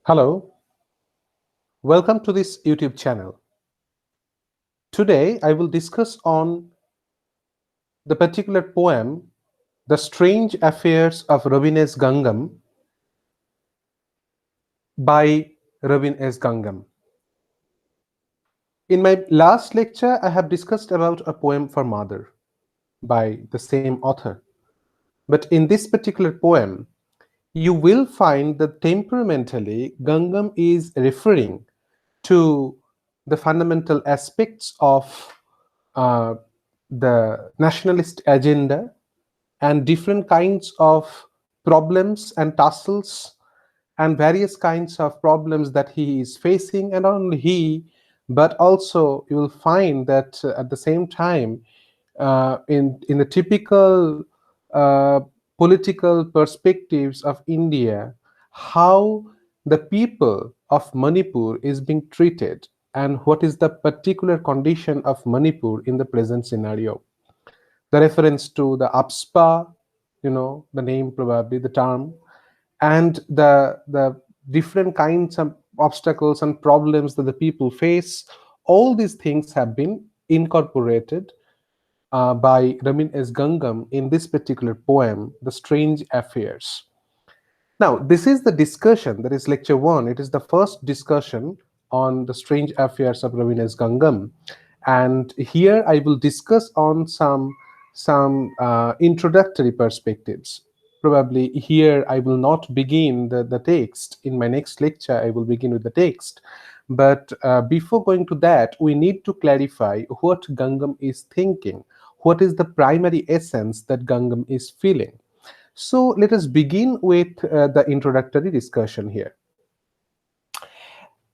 Hello, welcome to this YouTube channel. Today I will discuss on the particular poem The Strange Affairs of Ravin S. Ngangom by Ravin S. Ngangom. In my last lecture I have discussed about a poem for mother by the same author. But in this particular poem you will find that temperamentally Ngangom is referring to the fundamental aspects of uh, the nationalist agenda and different kinds of problems and tussles and various kinds of problems that he is facing, and not only he but also you will find that at the same time in the typical uh, political perspectives of India, how the people of Manipur is being treated and what is the particular condition of Manipur in the present scenario. The reference to the APSPA, the name, probably the term, and the different kinds of obstacles and problems that the people face. All these things have been incorporated by Ramin S. Ngangom in this particular poem, The Strange Affairs. Now, this is the discussion, that is lecture 1. It is the first discussion on the strange affairs of Ramin S. Ngangom. And here I will discuss on some introductory perspectives. Probably here I will not begin the text. In my next lecture, I will begin with the text. But before going to that, we need to clarify what Ngangom is thinking. What is the primary essence that Ngangom is feeling? So let us begin with the introductory discussion here.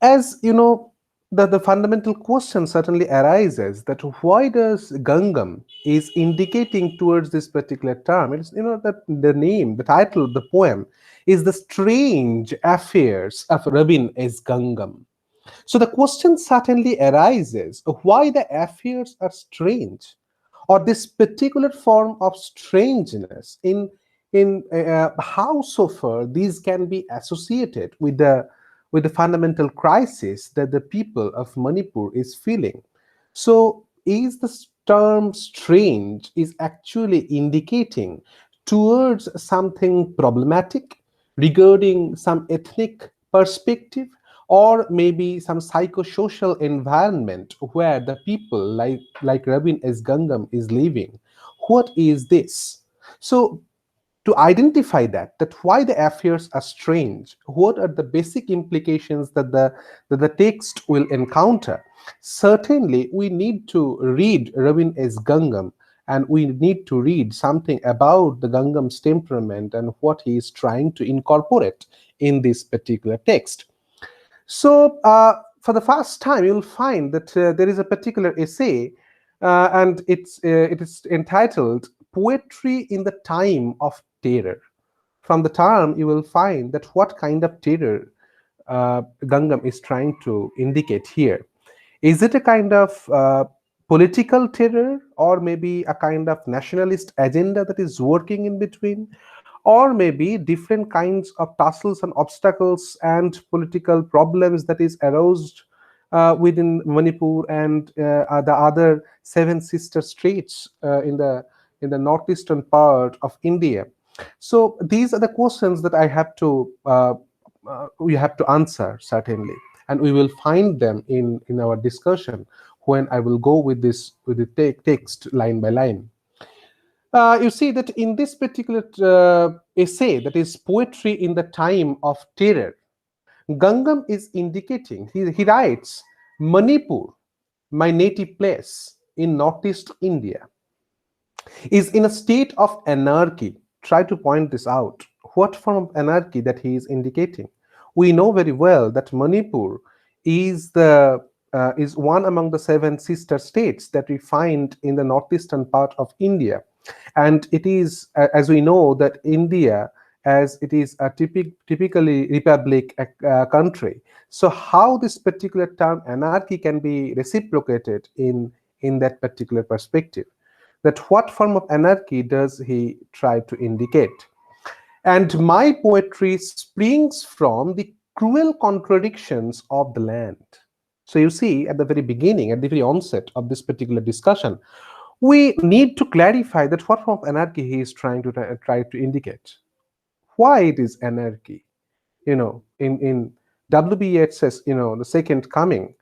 As you know, the fundamental question certainly arises that why does Ngangom is indicating towards this particular term? It's that the name, the title of the poem is The Strange Affairs of Ravin S. Ngangom. So the question certainly arises why the affairs are strange, or this particular form of strangeness in how so far these can be associated with the fundamental crisis that the people of Manipur is feeling. So is the term strange is actually indicating towards something problematic regarding some ethnic perspective, or maybe some psychosocial environment where the people like Rabin S. Ngangom is living. What is this? So to identify that why the affairs are strange, what are the basic implications that the text will encounter, certainly we need to read Rabin S. Ngangom, and we need to read something about the Ngangom's temperament and what he is trying to incorporate in this particular text. So, for the first time, you'll find that there is a particular essay, and it is entitled "Poetry in the Time of Terror." From the term, you will find that what kind of terror Ngangom is trying to indicate here. Is it a kind of political terror, or maybe a kind of nationalist agenda that is working in between, or maybe different kinds of tussles and obstacles and political problems that is aroused within Manipur and the other seven sister states in the northeastern part of India? So these are the questions that I have to we have to answer, certainly, and we will find them in our discussion when I will go with the text line by line. You see that in this particular essay, that is poetry in the time of terror, Ngangom is indicating, he writes, Manipur, my native place in northeast India, is in a state of anarchy. Try to point this out. What form of anarchy that he is indicating? We know very well that Manipur is the is one among the seven sister states that we find in the northeastern part of India, and it is, as we know, that India, as it is a typically republic country. So how this particular term anarchy can be reciprocated in that particular perspective? That what form of anarchy does he try to indicate? And my poetry springs from the cruel contradictions of the land. So you see, at the very beginning, at the very onset of this particular discussion, we need to clarify that what form of anarchy he is trying to try to indicate. Why it is anarchy? In W.B. Yeats's, The Second Coming,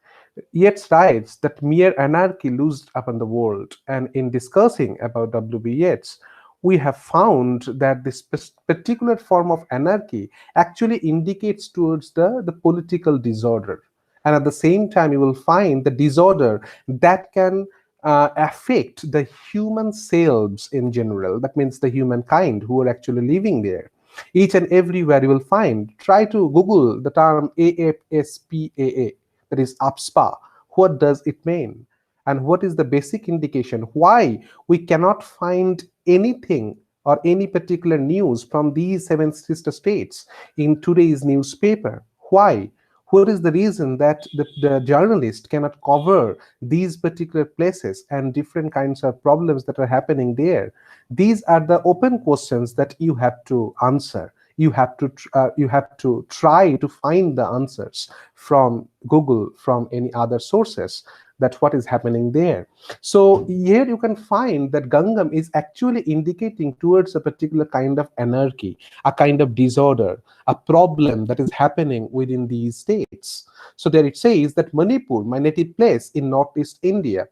Yeats writes that mere anarchy loosed upon the world. And in discussing about W.B. Yeats, we have found that this particular form of anarchy actually indicates towards the political disorder. And at the same time, you will find the disorder that can affect the human selves in general. That means the humankind who are actually living there. Each and everywhere you will find, try to Google the term AFSPAA, that is APSPA. What does it mean? And what is the basic indication? Why we cannot find anything or any particular news from these seven sister states in today's newspaper? Why? What is the reason that the journalist cannot cover these particular places and different kinds of problems that are happening there? These are the open questions that you have to answer. You have to try to find the answers from Google, from any other sources, that what is happening there. So here you can find that Gangam is actually indicating towards a particular kind of anarchy, a kind of disorder, a problem that is happening within these states. So there it says that Manipur, my native place in northeast India,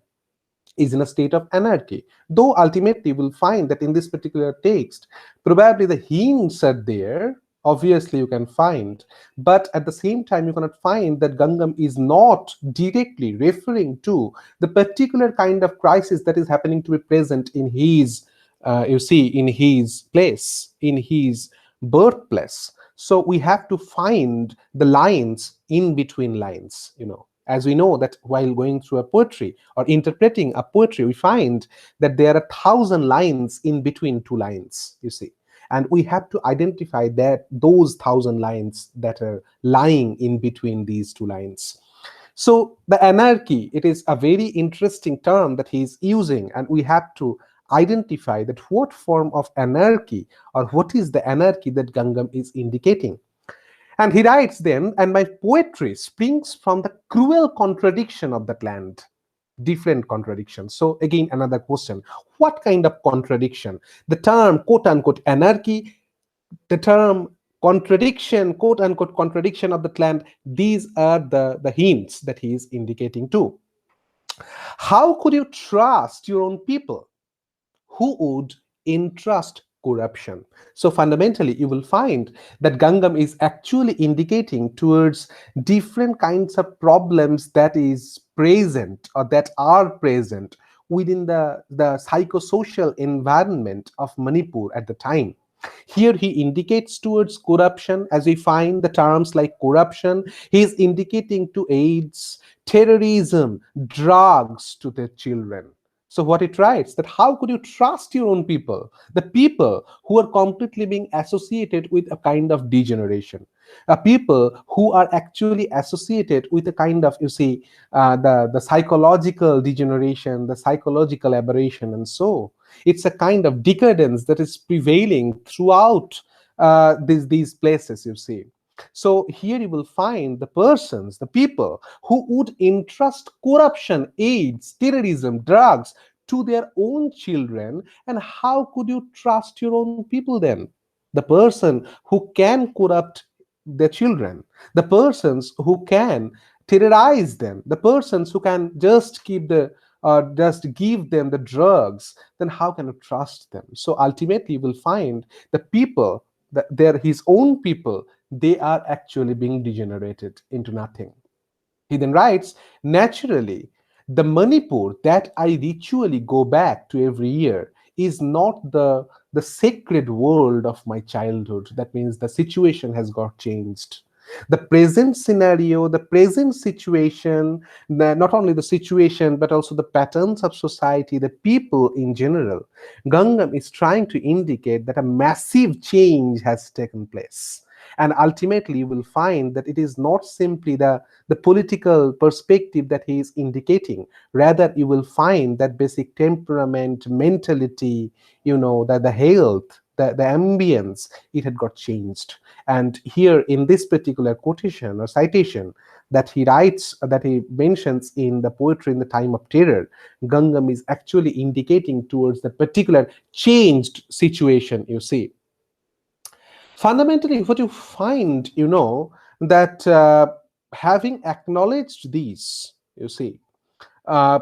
is in a state of anarchy. Though ultimately we'll find that in this particular text, probably the hints are there, obviously you can find, but at the same time you cannot find that Gangam is not directly referring to the particular kind of crisis that is happening to be present in his, in his place, in his birthplace. So we have to find the lines in between lines. As we know that while going through a poetry or interpreting a poetry, we find that there are 1,000 lines in between two lines, and we have to identify that those 1,000 lines that are lying in between these two lines. So the anarchy, it is a very interesting term that he is using, and we have to identify that what form of anarchy or what is the anarchy that Gangam is indicating. And he writes then, and my poetry springs from the cruel contradiction of that land. Different contradictions. So, again, another question. What kind of contradiction? The term, quote unquote, anarchy, the term contradiction, quote unquote, contradiction of that land, these are the hints that he is indicating too. How could you trust your own people who would entrust corruption? So fundamentally, you will find that Gangam is actually indicating towards different kinds of problems that is present or that are present within the psychosocial environment of Manipur at the time. Here he indicates towards corruption, as we find the terms like corruption. He is indicating to AIDS, terrorism, drugs to their children. So what it writes, that how could you trust your own people, the people who are completely being associated with a kind of degeneration, a people who are actually associated with a kind of, the psychological degeneration, the psychological aberration, and so it's a kind of decadence that is prevailing throughout these places, So here you will find the persons, the people who would entrust corruption, AIDS, terrorism, drugs to their own children. And how could you trust your own people then? The person who can corrupt their children, the persons who can terrorize them, the persons who can just keep the just give them the drugs, then how can you trust them? So ultimately you will find the people, that they're his own people, they are actually being degenerated into nothing. He then writes, naturally, the Manipur that I ritually go back to every year is not the sacred world of my childhood. That means the situation has got changed. The present scenario, the present situation, not only the situation, but also the patterns of society, the people in general. Gangam is trying to indicate that a massive change has taken place. And ultimately, you will find that it is not simply the political perspective that he is indicating. Rather, you will find that basic temperament, mentality, that the health, the ambience, it had got changed. And here in this particular quotation or citation that he writes, that he mentions in the poetry in the time of terror, Gangam is actually indicating towards the particular changed situation, you see. Fundamentally, what you find, that having acknowledged these, you see, uh,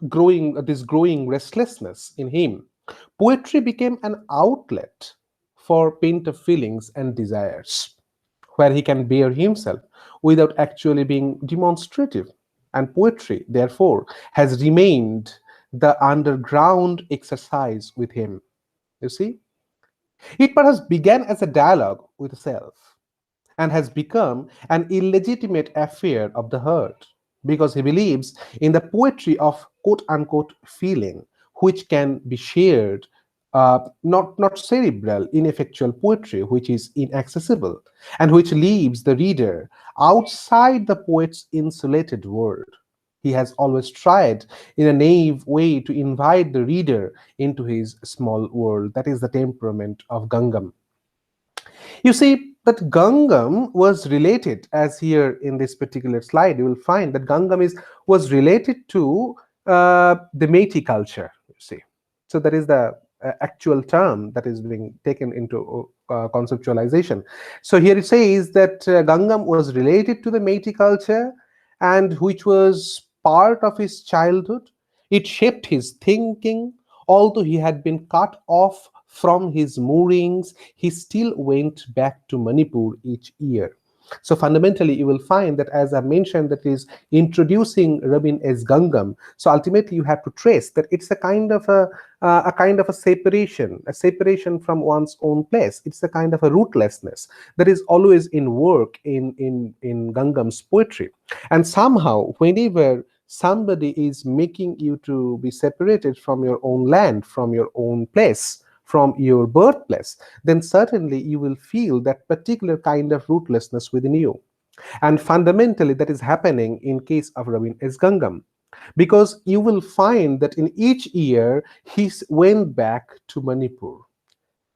growing restlessness in him, poetry became an outlet for painter feelings and desires, where he can bear himself without actually being demonstrative. And poetry, therefore, has remained the underground exercise with him. You see, it perhaps began as a dialogue with self and has become an illegitimate affair of the heart because he believes in the poetry of quote unquote feeling, which can be shared, not cerebral, ineffectual poetry, which is inaccessible and which leaves the reader outside the poet's insulated world. He has always tried in a naive way to invite the reader into his small world. That is the temperament of Gangam. You see that Gangam was related, as here in this particular slide, you will find that Gangam was related to the Metis culture. You see, so that is the actual term that is being taken into conceptualization. So here it says that Gangam was related to the Metis culture, and which was part of his childhood. It shaped his thinking. Although he had been cut off from his moorings, he still went back to Manipur each year. So fundamentally, you will find that, as I mentioned, that is introducing Rabin as Gangam. So ultimately, you have to trace that it's a kind of a separation from one's own place. It's a kind of a rootlessness that is always in work in Gangam's poetry. And somehow, whenever somebody is making you to be separated from your own land, from your own place, from your birthplace, then certainly you will feel that particular kind of rootlessness within you. And fundamentally, that is happening in case of Ravin S. Gangam, because you will find that in each year he went back to Manipur.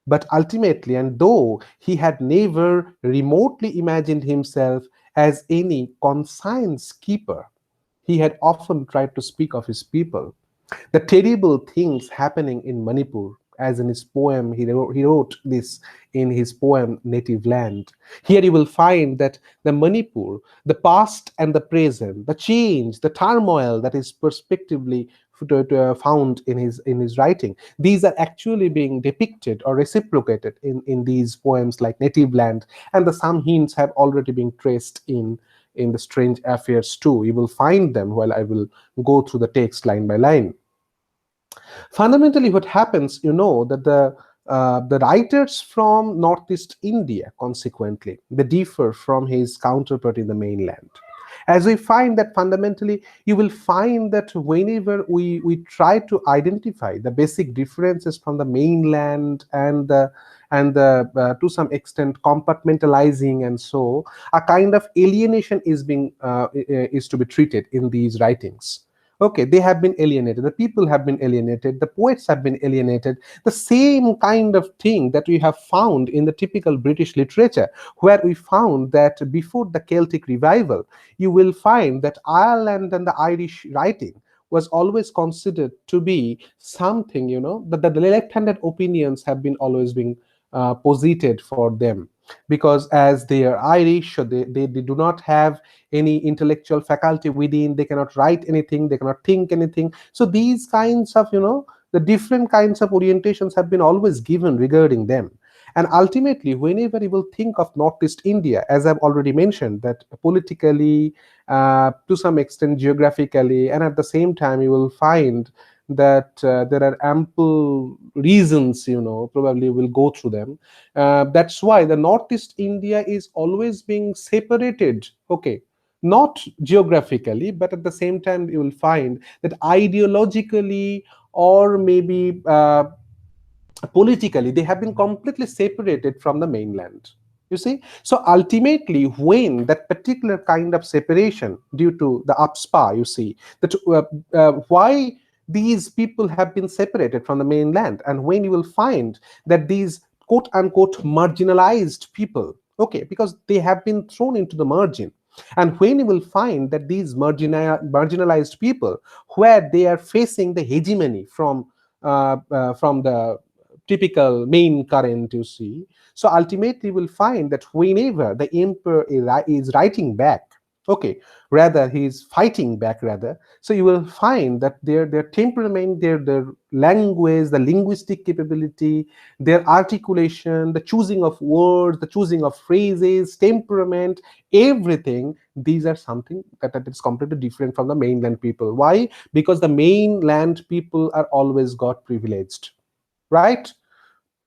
But ultimately, and though he had never remotely imagined himself as any conscience keeper, he had often tried to speak of his people, the terrible things happening in Manipur. As in his poem, he wrote this in his poem Native Land. Here you will find that the Manipur, the past and the present, the change, the turmoil that is perspectively found in his writing, these are actually being depicted or reciprocated in these poems like Native Land, and the some hints have already been traced in the Strange Affairs too. You will find them while I will go through the text line by line. Fundamentally, what happens, that the writers from Northeast India, consequently, they differ from his counterpart in the mainland. As we find that fundamentally, you will find that whenever we try to identify the basic differences from the mainland and the to some extent compartmentalizing, and so a kind of alienation is to be treated in these writings. Okay, they have been alienated, the people have been alienated, the poets have been alienated, the same kind of thing that we have found in the typical British literature, where we found that before the Celtic revival, you will find that Ireland and the Irish writing was always considered to be something, that the left-handed opinions have been always being posited for them, because as they are Irish, so they do not have any intellectual faculty within, they cannot write anything, they cannot think anything. So these kinds of, the different kinds of orientations have been always given regarding them. And ultimately, whenever you will think of Northeast India, as I've already mentioned, that politically, to some extent geographically, and at the same time, you will find that there are ample reasons, probably we'll go through them. That's why the Northeast India is always being separated, okay, not geographically, but at the same time, you will find that ideologically, or maybe politically, they have been completely separated from the mainland. You see, so ultimately, when that particular kind of separation due to the upspa, you see that why these people have been separated from the mainland, and when you will find that these quote unquote marginalized people, okay, because they have been thrown into the margin. And when you will find that these marginalized people, where they are facing the hegemony from the typical main current, you see, so ultimately you will find that whenever the emperor is writing back, okay, rather he is fighting back rather, so you will find that their temperament, their language, the linguistic capability, their articulation, the choosing of words, the choosing of phrases, temperament, everything, these are something that is completely different from the mainland people. Why? Because the mainland people are always got privileged, right?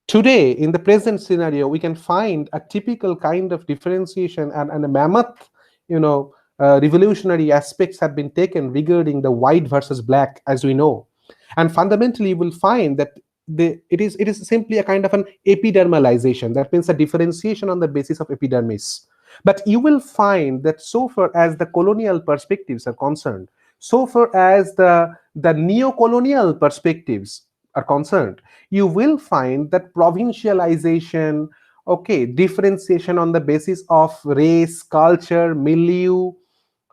Today, in the present scenario, we can find a typical kind of differentiation, and a mammoth, revolutionary aspects have been taken regarding the white versus black, as we know. And fundamentally, you will find that it is simply a kind of an epidermalization. That means a differentiation on the basis of epidermis. But you will find that so far as the colonial perspectives are concerned, so far as the neo-colonial perspectives are concerned, you will find that provincialization, okay, differentiation on the basis of race, culture, milieu,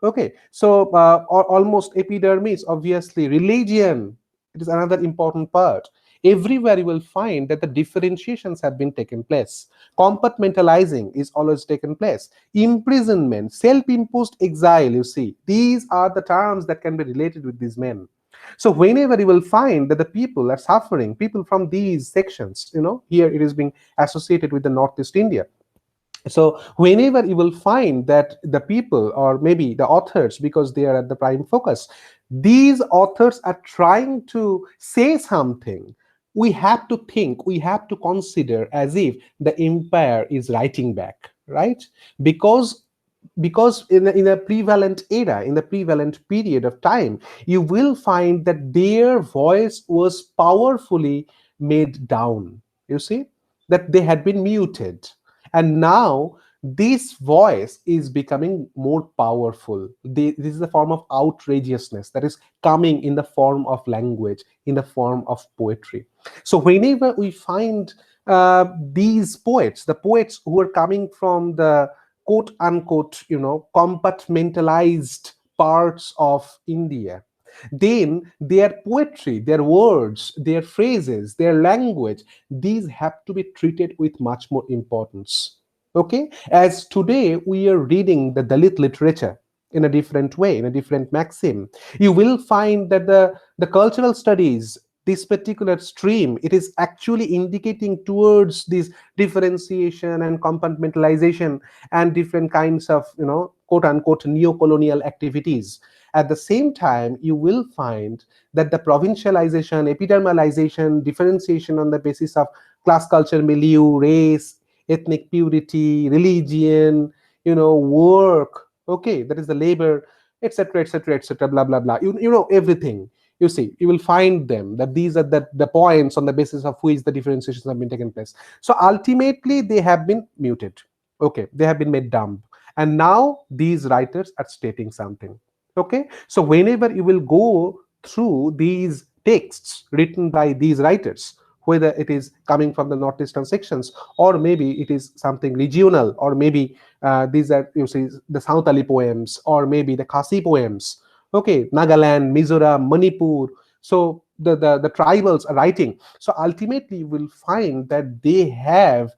okay, so almost epidermis, obviously religion, it is another important part. Everywhere you will find that the differentiations have been taken place. Compartmentalizing is always taken place. Imprisonment, self-imposed exile, you see, these are the terms that can be related with these men. So whenever you will find that the people are suffering, people from these sections, here it is being associated with the Northeast India. So whenever you will find that the people, or maybe the authors, because they are at the prime focus, these authors are trying to say something, we have to think, we have to consider as if the empire is writing back, right? Because in a prevalent era, in the prevalent period of time, you will find that their voice was powerfully made down, you see, that they had been muted, and now this voice is becoming more powerful. This is a form of outrageousness that is coming in the form of language, in the form of poetry. So whenever we find these poets, the poets who are coming from the quote unquote, compartmentalized parts of India, then their poetry, their words, their phrases, their language, these have to be treated with much more importance. Okay, as today we are reading the Dalit literature in a different way, in a different maxim, you will find that the cultural studies, this particular stream, it is actually indicating towards this differentiation and compartmentalization and different kinds of, quote unquote neo-colonial activities. At the same time, you will find that the provincialization, epidermalization, differentiation on the basis of class, culture, milieu, race, ethnic purity, religion, work, okay, that is the labor, etc., etc., etc., blah, blah, blah. You know everything. You see, you will find them that these are the points on the basis of which the differentiations have been taken place. So ultimately, they have been muted. Okay, they have been made dumb. And now these writers are stating something. Okay, so whenever you will go through these texts written by these writers, whether it is coming from the northeastern sections, or maybe it is something regional, or maybe these are, you see, the Santali poems, or maybe the Khasi poems, okay, Nagaland, Mizoram, Manipur, so the tribals are writing. So ultimately you will find that they have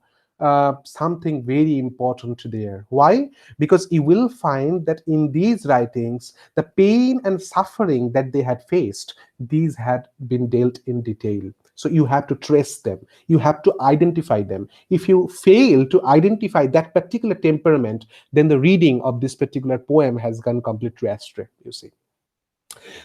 something very important there. Why? Because you will find that in these writings, the pain and suffering that they had faced, these had been dealt in detail. So you have to trace them, you have to identify them. If you fail to identify that particular temperament, then the reading of this particular poem has gone completely astray, you see.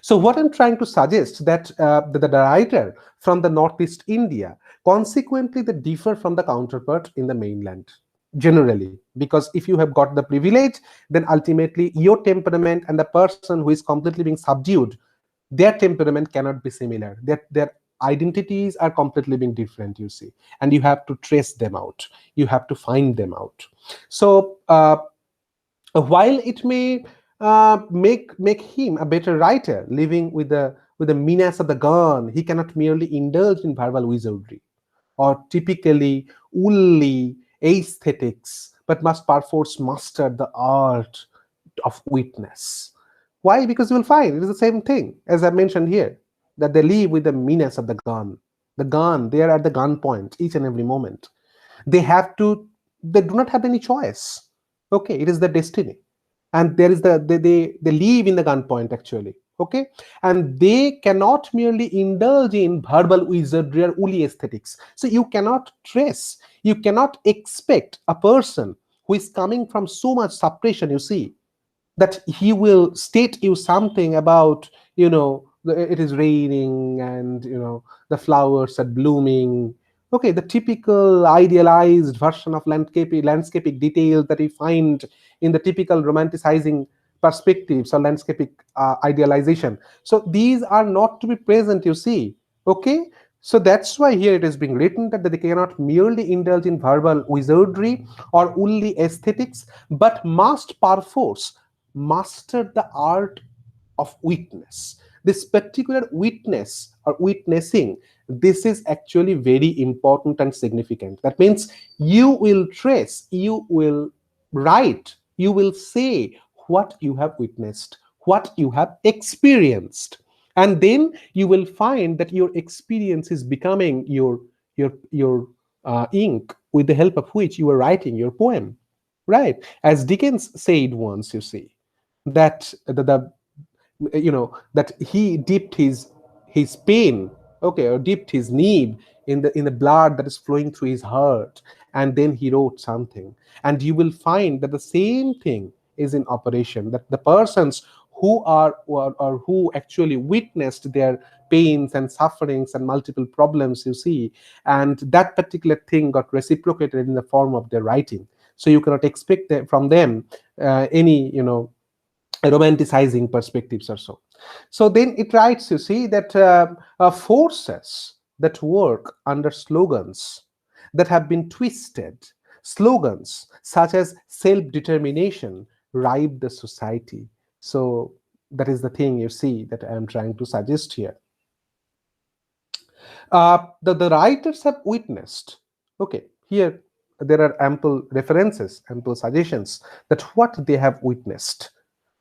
So what I'm trying to suggest, that the writer from the northeast India, consequently they differ from the counterpart in the mainland generally, because if you have got the privilege, then ultimately your temperament and the person who is completely being subdued, their temperament cannot be similar. Their identities are completely being different, you see, and you have to trace them out. You have to find them out. So while it may make him a better writer, living with the menace of the gun, he cannot merely indulge in verbal wizardry. or typically woolly aesthetics, but must perforce master the art of witness. Why? Because you will find it is the same thing as I mentioned here, that they live with the menace of the gun. The gun, they are at the gun point each and every moment. They have to, they do not have any choice. Okay, it is the destiny. And there is they live in the gunpoint actually. Okay, and they cannot merely indulge in verbal wizardry or woolly aesthetics. So you cannot trace, you cannot expect a person who is coming from so much suppression, you see, that he will state you something about, it is raining and the flowers are blooming. Okay, the typical idealized version of landscapic details that we find in the typical romanticizing perspectives or landscapic idealization. So these are not to be present, you see. Okay, so that's why here it is being written that they cannot merely indulge in verbal wizardry or woolly aesthetics, but must perforce master the art of witness. This particular witness or witnessing, this is actually very important and significant. That means you will trace, you will write, you will say what you have witnessed, what you have experienced. And then you will find that your experience is becoming your ink, with the help of which you are writing your poem. Right? As Dickens said once, you see, that that he dipped his pain, okay, or dipped his need in the blood that is flowing through his heart, and then he wrote something. And you will find that the same thing is in operation, that the persons who are or who actually witnessed their pains and sufferings and multiple problems, you see, and that particular thing got reciprocated in the form of their writing. So you cannot expect from them any romanticizing perspectives or so. So then it writes, you see, that forces that work under slogans that have been twisted, slogans such as self-determination, ripe the society. So that is the thing, you see, that I am trying to suggest here. The writers have witnessed. Okay, here there are ample references, ample suggestions that what they have witnessed.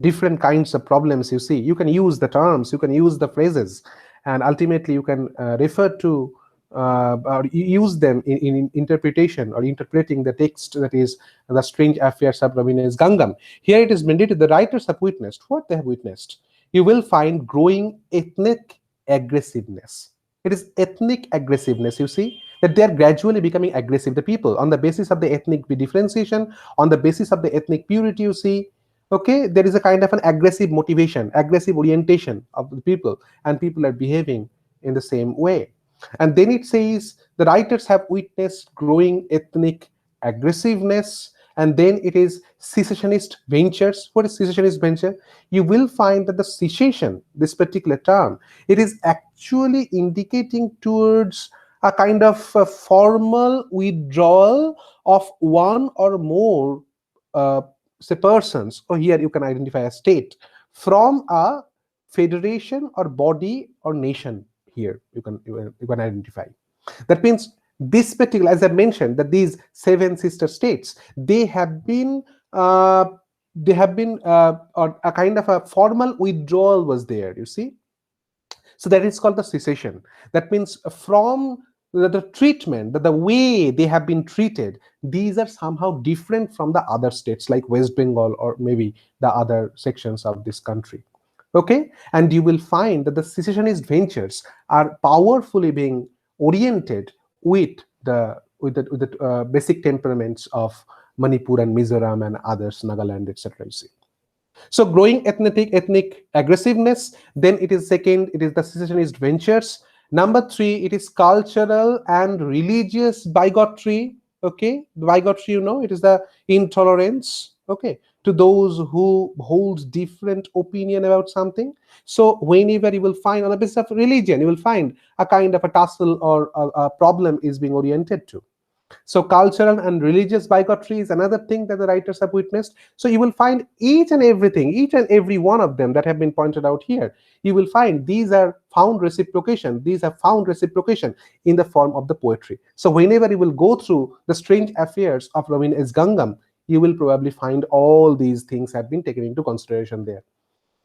Different kinds of problems, you see. You can use the terms, you can use the phrases, and ultimately you can refer to or use them in interpretation or interpreting the text, that is the strange affairs of Ravina's Gangam. Here it is mandated the writers have witnessed. What they have witnessed? You will find growing ethnic aggressiveness. It is ethnic aggressiveness, you see, that they are gradually becoming aggressive. The people, on the basis of the ethnic differentiation, on the basis of the ethnic purity, you see, okay, there is a kind of an aggressive motivation, aggressive orientation of the people, and people are behaving in the same way. And then it says the writers have witnessed growing ethnic aggressiveness. And then it is secessionist ventures. What is secessionist venture? You will find that the secession, this particular term, it is actually indicating towards a kind of a formal withdrawal of one or more uh, say persons, or here you can identify a state, from a federation or body or nation. Here you can identify. That means this particular, as I mentioned, that these seven sister states, uh, they have been or a kind of a formal withdrawal was there, you see. So that is called the cessation. That means from the treatment, the way they have been treated, these are somehow different from the other states like West Bengal or maybe the other sections of this country. Okay, and you will find that the secessionist ventures are powerfully being oriented with the basic temperaments of Manipur and Mizoram and others, Nagaland, etc. You see. So growing ethnic aggressiveness. Then it is second, it is the secessionist ventures. Number three, it is cultural and religious bigotry. Okay, bigotry, it is the intolerance. Okay, to those who hold different opinion about something. So whenever you will find on the basis of religion, you will find a kind of a tussle or a problem is being oriented to. So cultural and religious bigotry is another thing that the writers have witnessed. So you will find each and everything, each and every one of them that have been pointed out here. You will find these are found reciprocation. These have found reciprocation in the form of the poetry. So whenever you will go through the strange affairs of Ravin S. Gangam, you will probably find all these things have been taken into consideration there.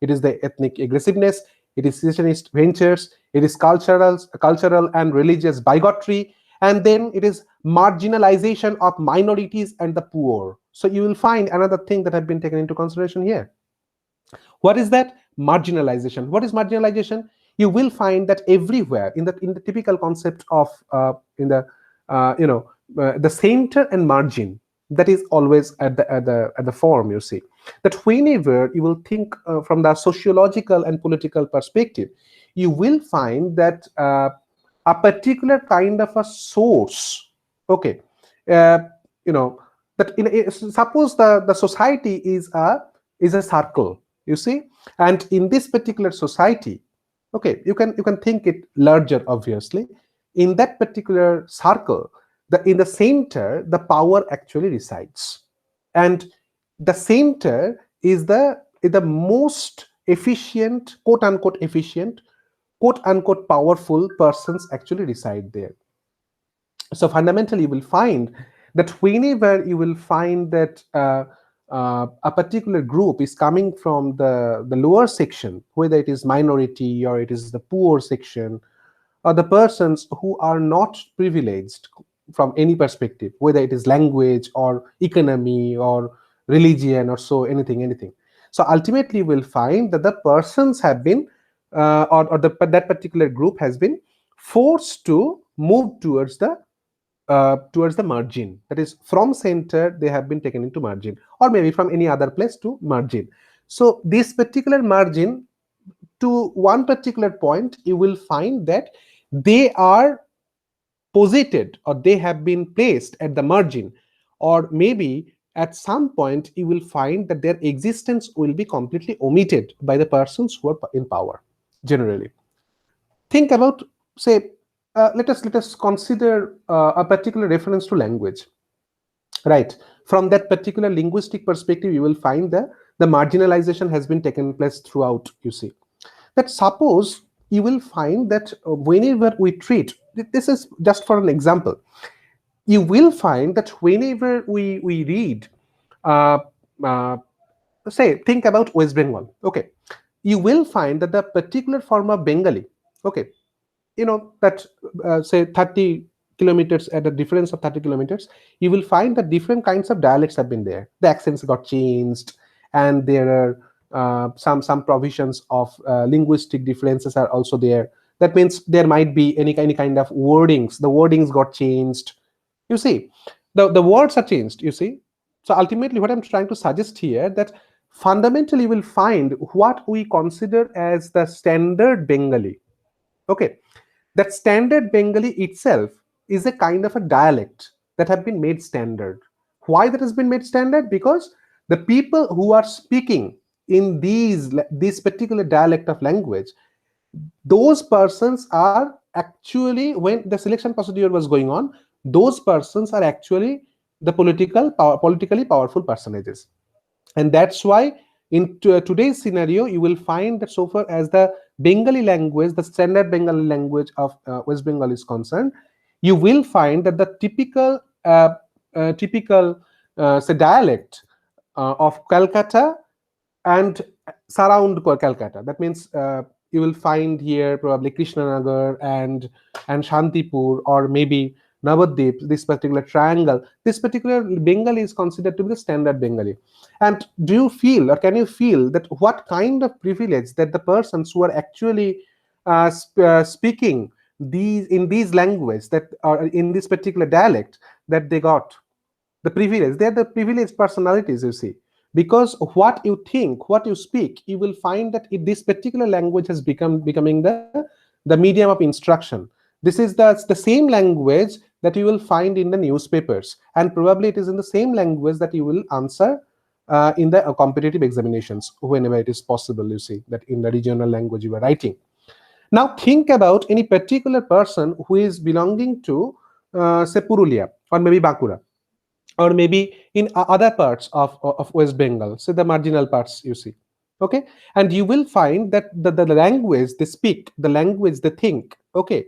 It is the ethnic aggressiveness, it is secessionist ventures, it is cultural and religious bigotry, and then it is marginalization of minorities and the poor. So you will find another thing that have been taken into consideration here. What is that? Marginalization. What is marginalization? You will find that everywhere in the typical concept of in the the center and margin, that is always at the form. You see that whenever you will think from the sociological and political perspective, you will find that a particular kind of a source. Okay, uh, you know that suppose the society is a circle, you see, and in this particular society, okay, you can think it larger, obviously. In that particular circle, in the center the power actually resides, and the center is the most efficient, quote unquote efficient, quote unquote powerful persons actually reside there. So fundamentally you will find that whenever you will find that a particular group is coming from the lower section, whether it is minority or it is the poor section, or the persons who are not privileged from any perspective, whether it is language or economy or religion or so, anything. So ultimately we'll find that the persons have been that particular group has been forced to move towards the margin. That is, from center they have been taken into margin, or maybe from any other place to margin. So this particular margin, to one particular point, you will find that they are posited or they have been placed at the margin, or maybe at some point you will find that their existence will be completely omitted by the persons who are in power. Generally, think about, say, let us consider a particular reference to language, right? From that particular linguistic perspective, you will find that the marginalization has been taken place throughout. You see that, suppose you will find that whenever we treat, this is just for an example, you will find that whenever we read, uh, uh, say, think about West Bengal, okay, you will find that the particular form of Bengali, okay, that say 30 kilometers, at a difference of 30 kilometers, you will find that different kinds of dialects have been there. The accents got changed, and there are some provisions of linguistic differences are also there. That means there might be any kind of wordings, the wordings got changed. You see, the words are changed, you see. So ultimately what I'm trying to suggest here, that fundamentally you will find what we consider as the standard Bengali. Okay, that standard Bengali itself is a kind of a dialect that have been made standard. Why that has been made standard? Because the people who are speaking in this particular dialect of language, those persons are actually, when the selection procedure was going on, those persons are actually the politically powerful personages. And that's why in today's scenario you will find that, so far as the Bengali language, the standard Bengali language of West Bengal is concerned, you will find that the typical say dialect of Calcutta and surround Calcutta. That means you will find here probably Krishnanagar and Shantipur, or maybe Navadvip, this particular triangle. This particular Bengali is considered to be the standard Bengali. And do you feel, or can you feel, that what kind of privilege that the persons who are actually speaking these language, that are in this particular dialect, that they got the privilege? They are the privileged personalities, you see, because what you think, what you speak, you will find that this particular language has becoming the medium of instruction. This is the same language that you will find in the newspapers, and probably it is in the same language that you will answer in the competitive examinations whenever it is possible. You see that in the regional language you are writing. Now think about any particular person who is belonging to say Purulia. or maybe Bankura, or maybe in other parts of West Bengal, so the marginal parts you see. Okay, and you will find that the language they speak, the language they think, okay,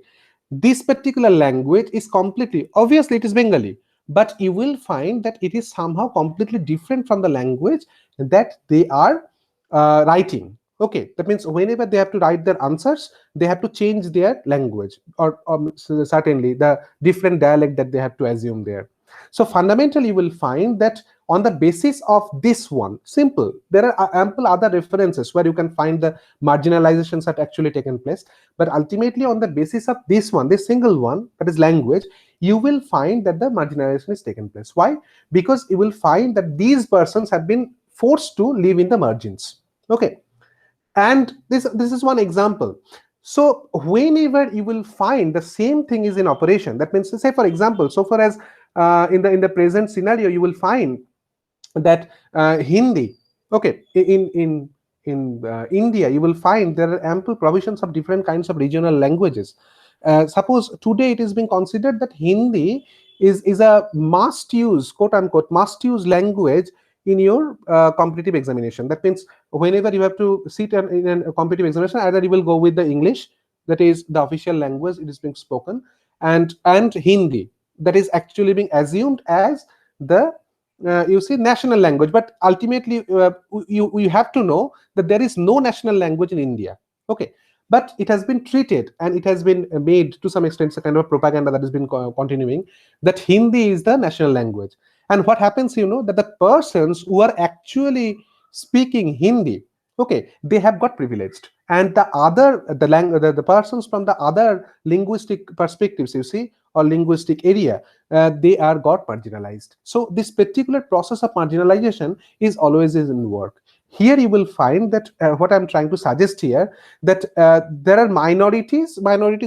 this particular language is completely, obviously it is Bengali, but you will find that it is somehow completely different from the language that they are writing. Okay, that means whenever they have to write their answers, they have to change their language, or certainly the different dialect that they have to assume there. So fundamentally, you will find that on the basis of this one, simple, there are ample other references where you can find the marginalizations that actually taken place. But ultimately, on the basis of this one, this single one, that is language, you will find that the marginalization is taken place. Why? Because you will find that these persons have been forced to live in the margins. Okay, and this is one example. So whenever you will find the same thing is in operation, that means, say for example, so far as in the present scenario, you will find that Hindi, okay, in India, you will find there are ample provisions of different kinds of regional languages. Suppose today it is being considered that Hindi is a must use, quote unquote, must use language in your competitive examination. That means whenever you have to sit in a competitive examination, either you will go with the English, that is the official language it is being spoken, and Hindi, that is actually being assumed as the you see national language. But ultimately you have to know that there is no national language in India. Okay, but it has been treated and it has been made to some extent, it's a kind of propaganda that has been continuing, that Hindi is the national language. And what happens, that the persons who are actually speaking Hindi, okay, they have got privileged, and the persons from the other linguistic perspectives, you see, or linguistic area, they are got marginalized. So this particular process of marginalization is always in work. Here you will find that what I'm trying to suggest here, that there are minorities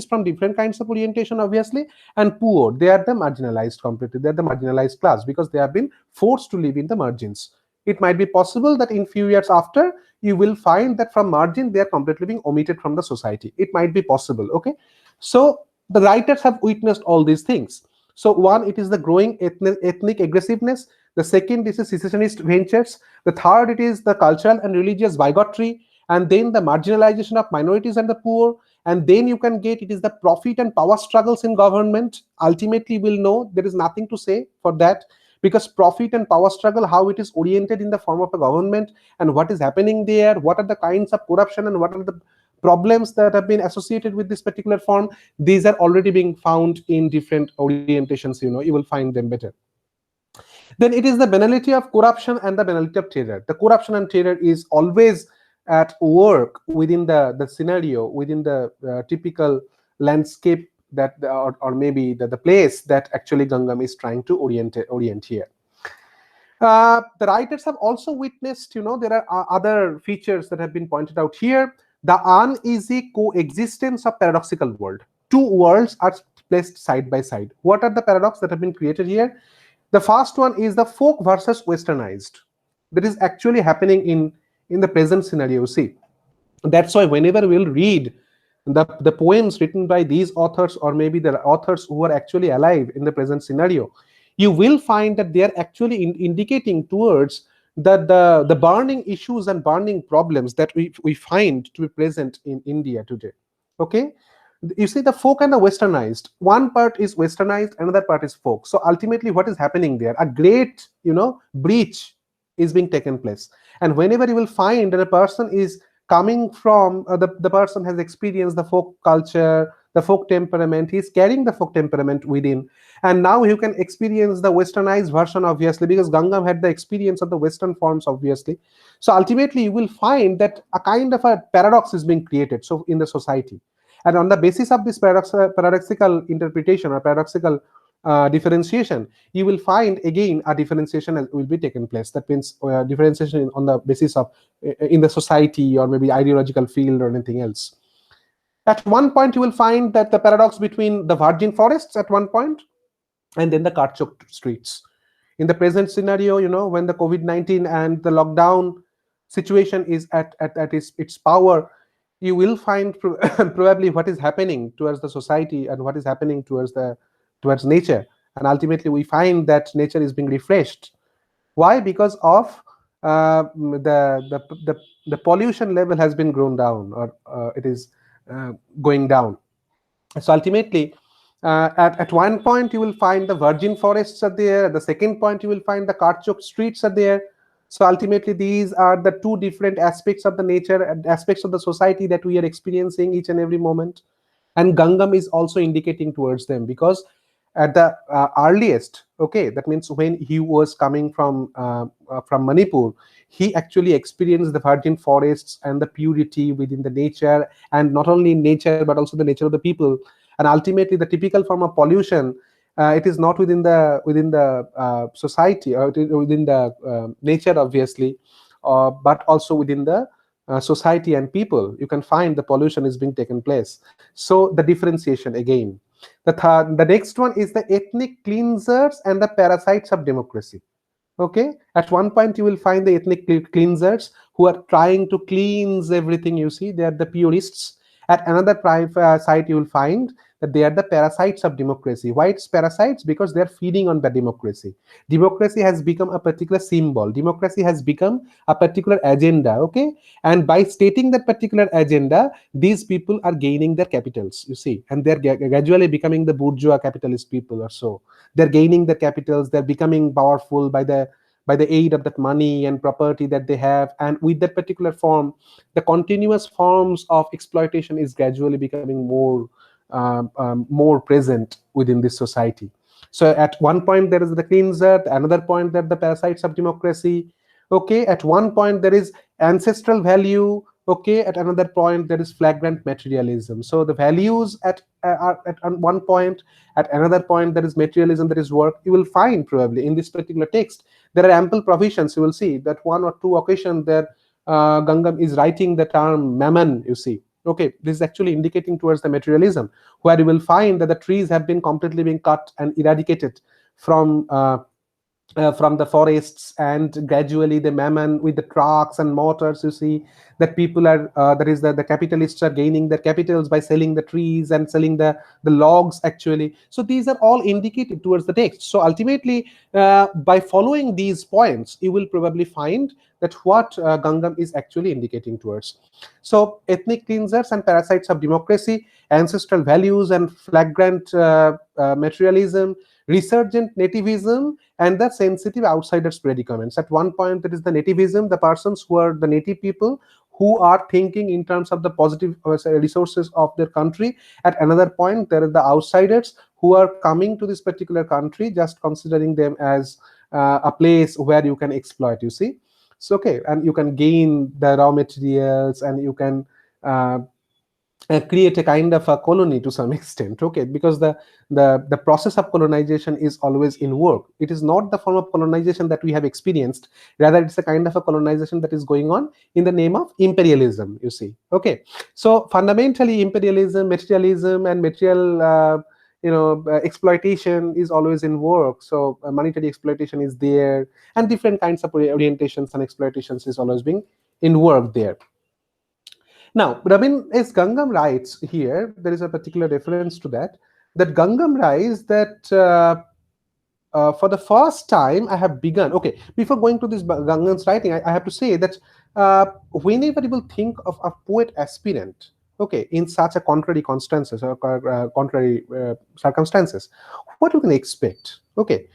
from different kinds of orientation, obviously, and poor, they are the marginalized completely, they are the marginalized class, because they have been forced to live in the margins. It might be possible that in few years after, you will find that from margin they are completely being omitted from the society. It might be possible. Okay, so the writers have witnessed all these things. So one, it is the growing ethnic aggressiveness. The second is the secessionist ventures. The third, it is the cultural and religious bigotry, and then the marginalization of minorities and the poor. And then you can get, it is the profit and power struggles in government. Ultimately, we'll know there is nothing to say for that, because profit and power struggle, how it is oriented in the form of a government, and what is happening there, what are the kinds of corruption, and what are the problems that have been associated with this particular form, these are already being found in different orientations. You will find them better. Then it is the banality of corruption and the banality of terror. The corruption and terror is always at work within the scenario, within the typical landscape that, or maybe the place that actually Ngangom is trying to orient here. The writers have also witnessed, there are other features that have been pointed out here. The uneasy coexistence of paradoxical world. Two worlds are placed side by side. What are the paradox that have been created here? The first one is the folk versus westernized. That is actually happening in the present scenario. See, that's why whenever we'll read the poems written by these authors, or maybe the authors who are actually alive in the present scenario, you will find that they are actually indicating towards the burning issues and burning problems that we find to be present in India today. Okay, you see the folk and the westernized, one part is westernized, another part is folk. So ultimately what is happening there, a great breach is being taken place. And whenever you will find that a person is coming from the person has experienced the folk culture, the folk temperament, he's carrying the folk temperament within, and now you can experience the westernized version, obviously, because Ngangom had the experience of the western forms, obviously. So ultimately you will find that a kind of a paradox is being created so in the society. And on the basis of this paradoxical interpretation or paradoxical differentiation, you will find again a differentiation will be taken place. That means differentiation on the basis of in the society, or maybe ideological field, or anything else. At one point, you will find that the paradox between the virgin forests at one point, and then the car-choked streets. In the present scenario, when the COVID-19 and the lockdown situation is at its power, you will find probably what is happening towards the society and what is happening towards nature. and ultimately we find that nature is being refreshed. Why? Because of the pollution level has been grown down, or it is going down. So ultimately, at one point you will find the virgin forests are there. At the second point you will find the cart-choked streets are there. So ultimately, these are the two different aspects of the nature, aspects of the society that we are experiencing each and every moment. And Gangam is also indicating towards them, because at the earliest, okay, that means when he was coming from Manipur, he actually experienced the virgin forests and the purity within the nature, and not only in nature but also the nature of the people. And ultimately, the typical form of pollution, it is not within the society, or it is within the nature, obviously, but also within the society and people. You can find the pollution is being taken place. So the differentiation again. The next one is the ethnic cleansers and the parasites of democracy. Okay, at one point you will find the ethnic cleansers who are trying to cleanse everything. You see, they are the purists. At another site you will find that they are the parasites of democracy. Why it's parasites? Because they are feeding on the democracy. Democracy has become a particular symbol, democracy has become a particular agenda. Okay, and by stating that particular agenda, these people are gaining their capitals, you see, and they're gradually becoming the bourgeois capitalist people or so. They're gaining the capitals, they're becoming powerful by the aid of that money and property that they have. And with that particular form, the continuous forms of exploitation is gradually becoming more present within this society. So at one point there is the cleanser, at another point there are the parasites of democracy. Okay, at one point there is ancestral value. Okay, at another point there is flagrant materialism. So the values are at one point, at another point there is materialism, there is work. You will find probably in this particular text there are ample provisions. You will see that one or two occasions there, Gangam is writing the term mammon, you see. Okay, this is actually indicating towards the materialism, where you will find that the trees have been completely being cut and eradicated from from the forests, and gradually the mammon with the trucks and motors, you see, that people are that is the capitalists are gaining their capitals by selling the trees and selling the logs actually. So these are all indicated towards the text. So ultimately, by following these points, you will probably find that what Gangam is actually indicating towards. So ethnic cleansers and parasites of democracy, ancestral values and flagrant materialism, resurgent nativism, and the sensitive outsiders predicaments. At one point, there is the nativism, the persons who are the native people who are thinking in terms of the positive resources of their country. At another point, there are the outsiders who are coming to this particular country, just considering them as a place where you can exploit, you see. So, okay, and you can gain the raw materials, and you can uh, create a kind of a colony to some extent. Okay, because the process of colonization is always in work. It is not the form of colonization that we have experienced, rather it's a kind of a colonization that is going on in the name of imperialism, you see. Okay, so fundamentally imperialism, materialism, and material exploitation is always in work. So monetary exploitation is there, and different kinds of orientations and exploitations is always being in work there. Now, Rabin, as Gangam writes here, there is a particular reference to that Gangam writes that for the first time I have begun. Okay, before going to this Gangam's writing, I have to say that whenever you will think of a poet aspirant, okay, in such a contrary circumstances or contrary circumstances, what you can expect? Okay,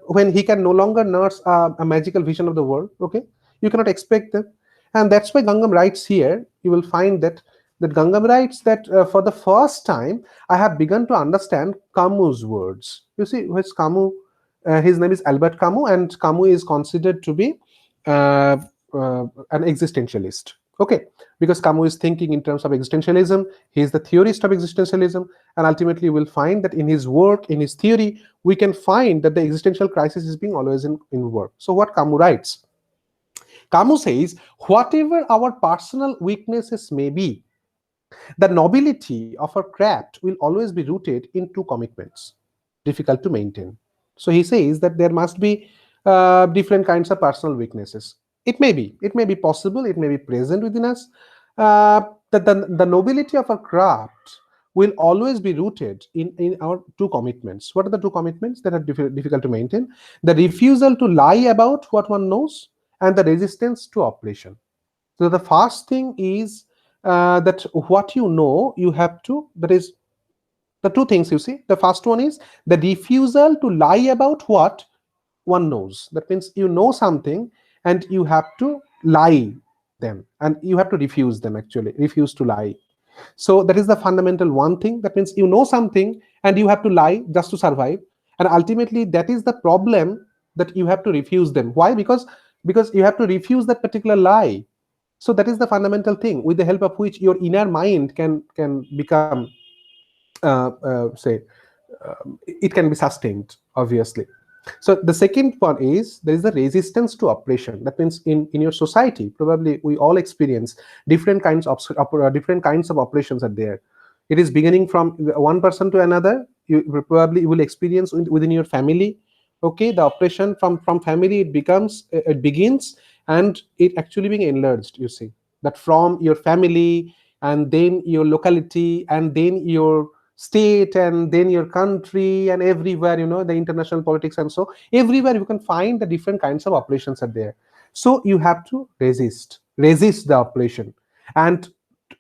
when he can no longer nurse a magical vision of the world, okay, you cannot expect that. And that's why Gangam writes here. You will find that Gangam writes that for the first time I have begun to understand Camus' words. You see, which Camus, his name is Albert Camus, and Camus is considered to be uh, an existentialist. Okay, because Camus is thinking in terms of existentialism. He is the theorist of existentialism, and ultimately, you will find that in his work, in his theory, we can find that the existential crisis is being always in work. So, what Camus writes? Camus says, whatever our personal weaknesses may be, the nobility of our craft will always be rooted in two commitments, difficult to maintain. So he says that there must be different kinds of personal weaknesses. It may be possible, it may be present within us. That the nobility of our craft will always be rooted in our two commitments. What are the two commitments that are difficult to maintain? The refusal to lie about what one knows, and the resistance to oppression. So the first thing is that what you know, you have to, that is the two things you see. The first one is the refusal to lie about what one knows. That means you know something and you have to lie them, and you have to refuse them, actually refuse to lie. So that is the fundamental one thing. That means you know something and you have to lie just to survive, and ultimately that is the problem, that you have to refuse them. Why? Because you have to refuse that particular lie. So that is the fundamental thing, with the help of which your inner mind can become say it can be sustained, obviously. So the second one is there is the resistance to oppression. That means in your society, probably we all experience different kinds of operations are there. It is beginning from one person to another. You probably will experience within your family. Okay, the oppression from family, it begins, and it actually being enlarged. You see that from your family, and then your locality, and then your state, and then your country, and everywhere, the international politics, and so everywhere you can find the different kinds of operations are there. So you have to resist the operation. And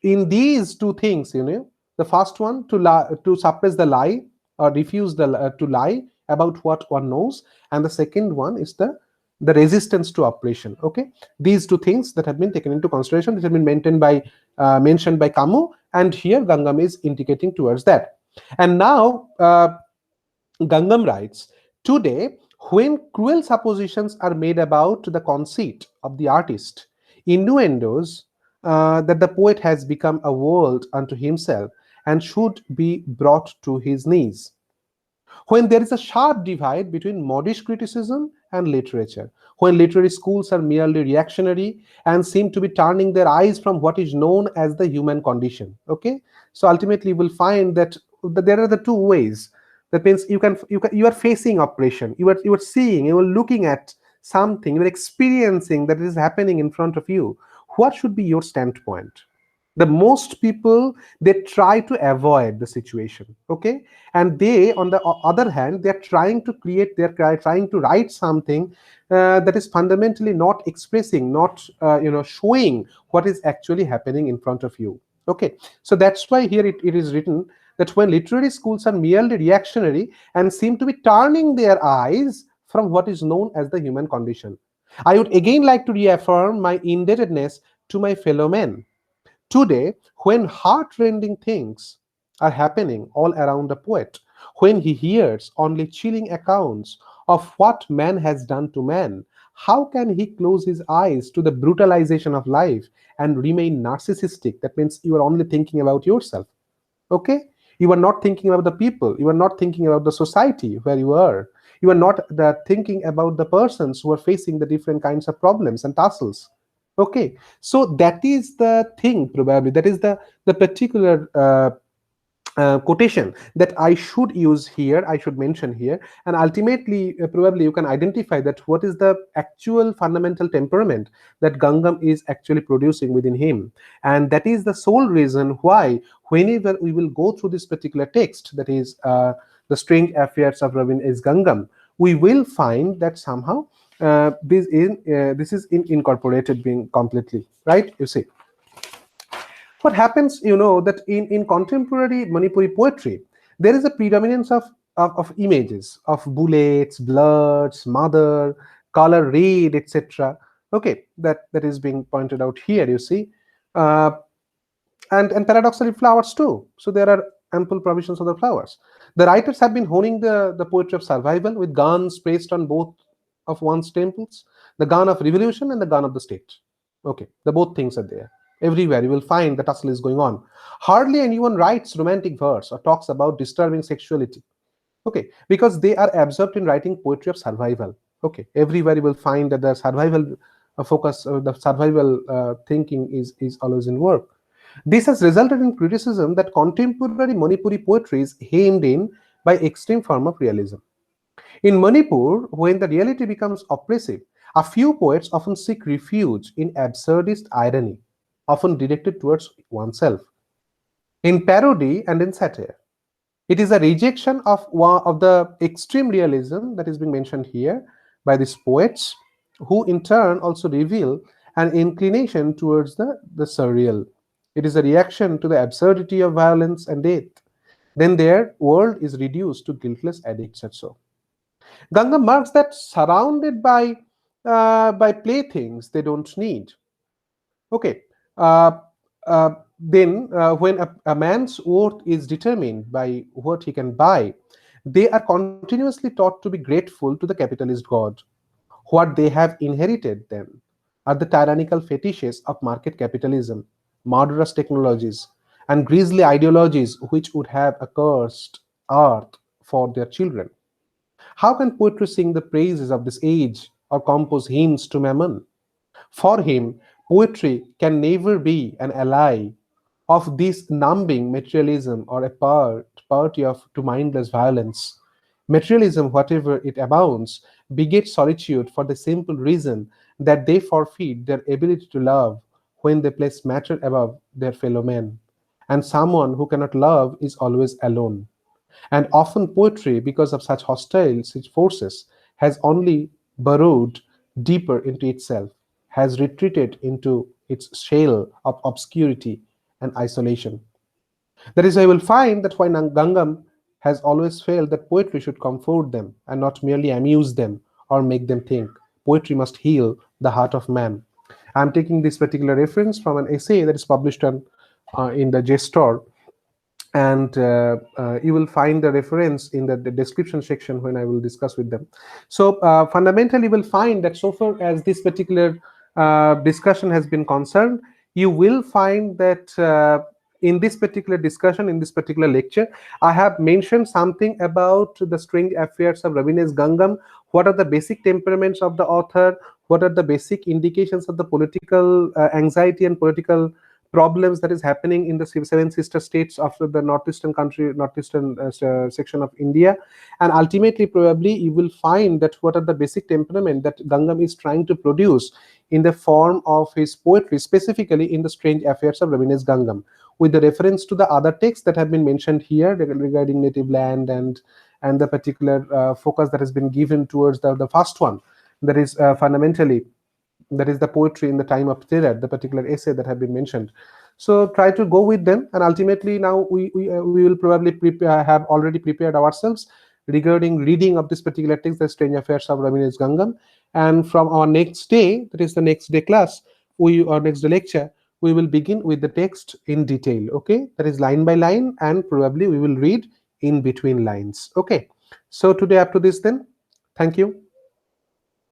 in these two things, the first one, to suppress the lie, or refuse to lie about what one knows, and the second one is the resistance to oppression. Okay, these two things that have been taken into consideration, that have been mentioned by Camus, and here Ngangom is indicating towards that. And now Ngangom writes, today, when cruel suppositions are made about the conceit of the artist, innuendos that the poet has become a world unto himself and should be brought to his knees, when there is a sharp divide between modest criticism and literature, when literary schools are merely reactionary and seem to be turning their eyes from what is known as the human condition. Okay, so ultimately you will find that there are the two ways. That means you are facing oppression, you are seeing, you are looking at something, you are experiencing that is happening in front of you. What should be your standpoint? The most people, they try to avoid the situation. Okay, and they, on the other hand, they're trying to trying to write something that is fundamentally not expressing, not showing what is actually happening in front of you. Okay, so that's why here it is written that when literary schools are merely reactionary and seem to be turning their eyes from what is known as the human condition, I would again like to reaffirm my indebtedness to my fellow men. Today, when heart-rending things are happening all around the poet, when he hears only chilling accounts of what man has done to man, how can he close his eyes to the brutalization of life and remain narcissistic? That means you are only thinking about yourself. Okay? You are not thinking about the people. You are not thinking about the society where you are. You are not thinking about the persons who are facing the different kinds of problems and tussles. Okay, so that is the thing, probably that is the particular quotation that I should use here, I should mention here. And ultimately, probably you can identify that what is the actual fundamental temperament that Ngangom is actually producing within him. And that is the sole reason why, whenever we will go through this particular text, that is the Strange Affairs of Ravin S. Ngangom, we will find that somehow this is incorporated being completely, right? You see. What happens, that in contemporary Manipuri poetry, there is a predominance of images of bullets, bloods, mother, color red, etc. Okay, that is being pointed out here, you see. Uh, and paradoxically flowers too. So there are ample provisions of the flowers. The writers have been honing the poetry of survival with guns placed on both of one's temples, the gun of revolution and the gun of the state. Okay, the both things are there. Everywhere you will find the tussle is going on. Hardly anyone writes romantic verse or talks about disturbing sexuality. Okay, because they are absorbed in writing poetry of survival. Okay, everywhere you will find that the survival focus, the survival thinking is always in work. This has resulted in criticism that contemporary Manipuri poetry is hemmed in by extreme form of realism. In Manipur, when the reality becomes oppressive, a few poets often seek refuge in absurdist irony, often directed towards oneself. in parody and in satire. It is a rejection of the extreme realism that is being mentioned here by these poets, who in turn also reveal an inclination towards the surreal. It is a reaction to the absurdity of violence and death. Then their world is reduced to guiltless addicts and so. Ganga marks that surrounded by playthings they don't need. Okay. Uh, when a man's worth is determined by what he can buy, they are continuously taught to be grateful to the capitalist god. What they have inherited then are the tyrannical fetishes of market capitalism, murderous technologies, and grisly ideologies which would have accursed earth for their children. How can poetry sing the praises of this age or compose hymns to Mammon? For him, poetry can never be an ally of this numbing materialism or a party of to mindless violence. Materialism, whatever it abounds, begets solitude for the simple reason that they forfeit their ability to love when they place matter above their fellow men. And someone who cannot love is always alone. And often poetry, because of such hostile forces, has only burrowed deeper into itself, has retreated into its shell of obscurity and isolation. That is why you will find that why Gangam has always felt that poetry should comfort them and not merely amuse them or make them think. Poetry must heal the heart of man. I'm taking this particular reference from an essay that is published in the JSTOR, and you will find the reference in the description section when I will discuss with them. So fundamentally, you will find that so far as this particular discussion has been concerned, you will find that in this particular discussion, in this particular lecture, I have mentioned something about the strange affairs of Rabindranath Gangam. What are the basic temperaments of the author? What are the basic indications of the political anxiety and political problems that is happening in the seven sister states of the northeastern section of India? And ultimately, probably you will find that what are the basic temperament that Gangam is trying to produce in the form of his poetry, specifically in the strange affairs of Rabindranath Gangam, with the reference to the other texts that have been mentioned here regarding native land and the particular focus that has been given towards the first one, that is fundamentally, that is the poetry in the time of terror, the particular essay that have been mentioned. So try to go with them, and ultimately now we will probably have already prepared ourselves regarding reading of this particular text, the strange affairs of Rabindranath Gangam. And from our next day, that is the next day class, we or next day lecture, we will begin with the text in detail. Okay, that is line by line, and probably we will read in between lines. Okay, so today up to this then. Thank you.